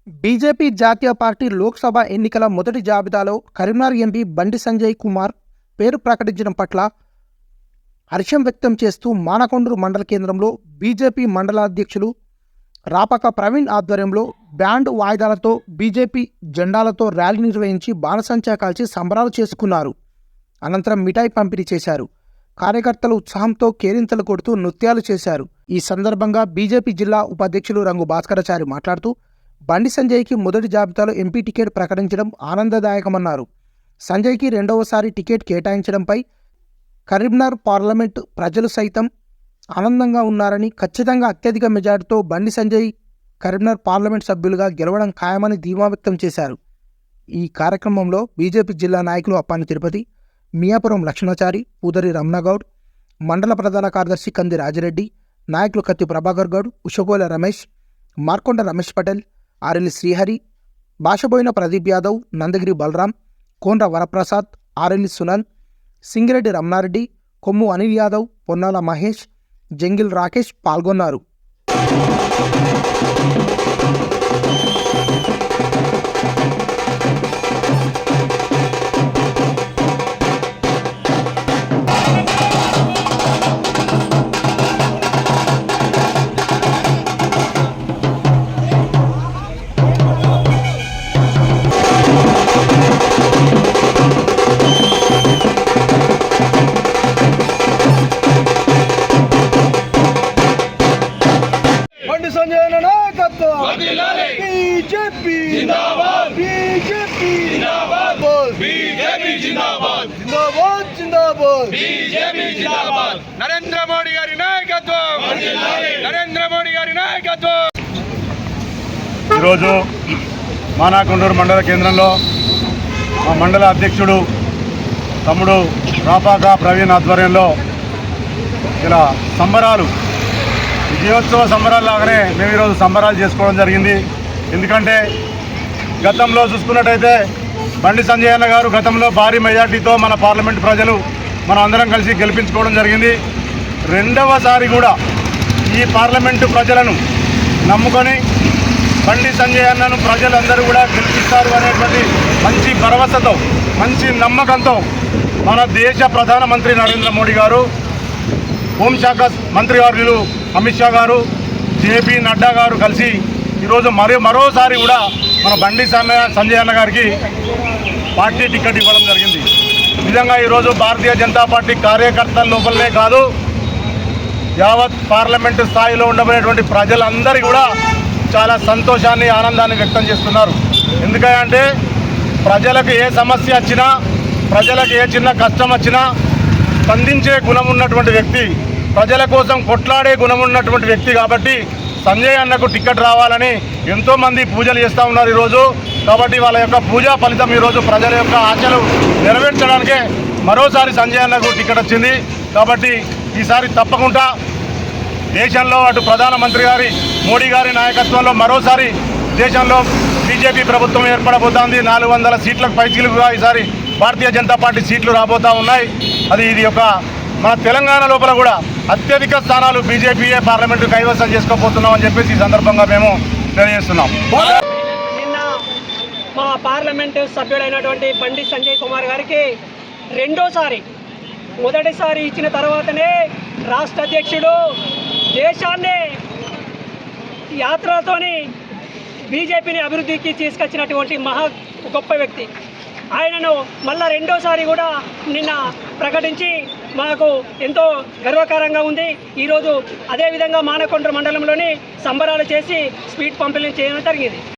BJP జాతీయ party Lok Sabha ఎన్నికల మొదటి జాబితాలో కరీంనగర్ ఎంపీ బండి సంజయ్ కుమార్ పేరు ప్రకటించడం పట్ల హర్షం వ్యక్తం చేస్తూ మానకొండూరు మండల కేంద్రంలో బీజేపీ మండల అధ్యక్షులు రాపక ప్రవీణ్ ఆధ్వర్యంలో బ్యాండ్ వాయిదాలతో బీజేపీ జెండాలతో ర్యాలీ నిర్వహించి బాణసంచా కాల్చి సంబరాలు చేసుకున్నారు. అనంతరం మిఠాయి పంపిణీ చేశారు. కార్యకర్తలు ఉత్సాహంతో కేరింతలు కొడుతూ నృత్యాలు చేశారు. ఈ సందర్భంగా బీజేపీ జిల్లా ఉపాధ్యక్షులు రంగు భాస్కరాచారి మాట్లాడుతూ బండి సంజయ్కి మొదటి జాబితాలో ఎంపీ టికెట్ ప్రకటించడం ఆనందదాయకమన్నారు. సంజయ్కి రెండవసారి టికెట్ కేటాయించడంపై కరీంనగర్ పార్లమెంటు ప్రజలు సైతం ఆనందంగా ఉన్నారని, ఖచ్చితంగా అత్యధిక మెజార్టీతో బండి సంజయ్ కరీంనగర్ పార్లమెంట్ సభ్యులుగా గెలవడం ఖాయమని ధీమా వ్యక్తం చేశారు. ఈ కార్యక్రమంలో బీజేపీ జిల్లా నాయకులు అప్పాని తిరుపతి, మియాపురం లక్ష్మణాచారి, పూదరి రమణగౌడ్, మండల ప్రధాన కార్యదర్శి కంది రాజిరెడ్డి, నాయకులు కత్తి ప్రభాకర్ గౌడ్, ఉషగోల రమేష్, మార్కొండ రమేష్ పటేల్, ఆర్ఎల్ శ్రీహరి, భాషబోయిన ప్రదీప్ యాదవ్, నందగిరి బలరాం, కోండ్ర వరప్రసాద్, ఆర్ఎల్ సునన్, సింగిరెడ్డి రమణారెడ్డి, కొమ్ము అనిల్ యాదవ్, పొన్నాల మహేష్, జంగిల్ రాకేష్ పాల్గొన్నారు. బండి సంజయ్ నాయకత్వం బీజేపీ జిందాబాద్, బీజేపీ జిందాబాద్, బీజేపీ జిందాబాద్, జిందాబాద్ జిందాబాద్, బీజేపీ జిందాబాద్. నరేంద్ర మోడీ గారి నాయకత్వం, నరేంద్ర మోడీ గారి నాయకత్వం. ఈరోజు మానకొండూరు మండల కేంద్రంలో మా మండల అధ్యక్షుడు తమ్ముడు రాపాక ప్రవీణ్ ఆధ్వర్యంలో ఇలా సంబరాలు, విజయోత్సవ సంబరాలు లాగానే మేము ఈరోజు సంబరాలు చేసుకోవడం జరిగింది. ఎందుకంటే గతంలో చూసుకున్నట్టయితే బండి సంజయ్ అన్న గారు గతంలో భారీ మెజార్టీతో మన పార్లమెంట్ ప్రజలు మనం అందరం కలిసి గెలిపించుకోవడం జరిగింది. రెండవసారి కూడా ఈ పార్లమెంటు ప్రజలను నమ్ముకొని బండి సంజయ్ అన్నను ప్రజలందరూ కూడా గెలిపిస్తారు అనేటువంటి మంచి భరోసాతో, మంచి నమ్మకంతో మన దేశ ప్రధానమంత్రి నరేంద్ర మోడీ గారు, హోంశాఖ మంత్రివర్యులు అమిత్ షా గారు, జేపీ నడ్డా గారు కలిసి ఈరోజు మరోసారి కూడా మన బండి సంజయ్ అన్న గారికి పార్టీ టికెట్ ఇవ్వడం జరిగింది. నిజంగా ఈరోజు భారతీయ జనతా పార్టీ కార్యకర్తల లోపలనే కాదు, యావత్ పార్లమెంటు స్థాయిలో ఉండబోయేటువంటి ప్రజలందరూ కూడా చాలా సంతోషాన్ని, ఆనందాన్ని వ్యక్తం చేస్తున్నారు. ఎందుకంటే ప్రజలకు ఏ సమస్య వచ్చినా, ప్రజలకు ఏ చిన్న కష్టం వచ్చినా స్పందించే గుణం ఉన్నటువంటి వ్యక్తి, ప్రజల కోసం కొట్లాడే గుణం ఉన్నటువంటి వ్యక్తి కాబట్టి సంజయ్ అన్నకు టికెట్ రావాలని ఎంతోమంది పూజలు చేస్తూ ఉన్నారు ఈరోజు. కాబట్టి వాళ్ళ యొక్క పూజా ఫలితం ఈరోజు ప్రజల యొక్క ఆశలు నెరవేర్చడానికే మరోసారి సంజయ్ అన్నకు టికెట్ వచ్చింది. కాబట్టి ఈసారి తప్పకుండా దేశంలో అటు ప్రధానమంత్రి గారి మోడీ గారి నాయకత్వంలో మరోసారి దేశంలో బీజేపీ ప్రభుత్వం ఏర్పడబోతోంది. 400 సీట్లకు పైచిలుగా ఈసారి భారతీయ జనతా పార్టీ సీట్లు రాబోతూ ఉన్నాయి. ఇది ఒక మన తెలంగాణ లోపల కూడా అత్యధిక స్థానాలు బీజేపీయే పార్లమెంటు కైవసం చేసుకోబోతున్నాం అని చెప్పేసి ఈ సందర్భంగా మేము తెలియజేస్తున్నాం. నిన్న మా పార్లమెంటు సభ్యుడైనటువంటి బండి సంజయ్ కుమార్ గారికి రెండోసారి, మొదటిసారి ఇచ్చిన తర్వాతనే రాష్ట్ర అధ్యక్షుడు దేశాన్ని యాత్రలతోని బీజేపీని అభివృద్ధికి తీసుకొచ్చినటువంటి గొప్ప వ్యక్తి. ఆయనను మళ్ళా రెండోసారి కూడా నిన్న ప్రకటించి మాకు ఎంతో గర్వకారంగా ఉంది. ఈరోజు అదేవిధంగా మానకొండూరు మండలంలోని సంబరాలు చేసి స్వీట్ పంపిణీ చేయడం జరిగింది.